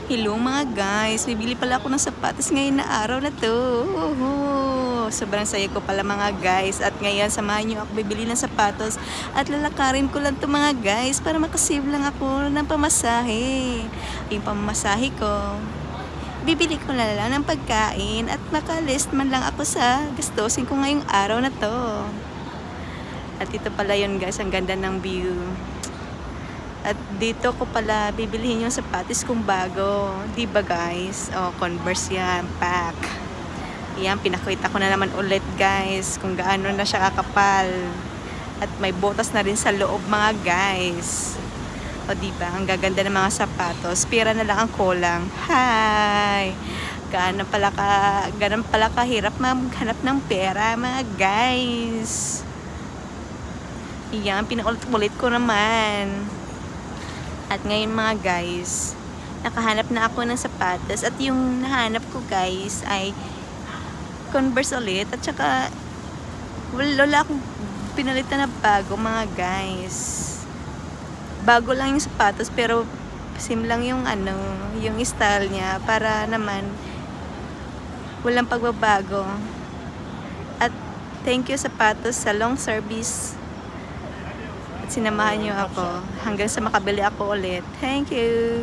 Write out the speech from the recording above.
Hello mga guys, bibili pala ako ng sapatos ngayon na araw na to. Sobrang saya ko pala mga guys. At ngayon samahan nyo ako bibili ng sapatos. At lalakarin ko lang to mga guys para makasave lang ako ng pamasahe. Yung pamasahe ko, bibili ko na lang ng pagkain at makalist man lang ako sa gastusin ko ngayong araw na to. At ito pala yun guys, ang ganda ng view. At dito ko pala bibilihin yung sapatos kong bago. Diba guys? Oh, Converse yan. Pack. Yan, pinakita ko na naman ulit guys kung gaano na siya kakapal. At may botas na rin sa loob mga guys. O diba? Ang gaganda ng mga sapatos. Pera na lang ang kulang. Hi! Ganun pala kahirap maghanap ng pera mga guys. Yan, pinaulit-ulit ko naman. At ngayon mga guys, nakahanap na ako ng sapatos. At yung nahanap ko guys ay Converse ulit. At saka wala akong pinalitan na bago mga guys. Bago lang yung sapatos pero same lang yung yung style niya para naman walang pagbabago. At thank you sapatos sa long service. Sinamahan niyo ako hanggang sa makabili ako ulit. Thank you!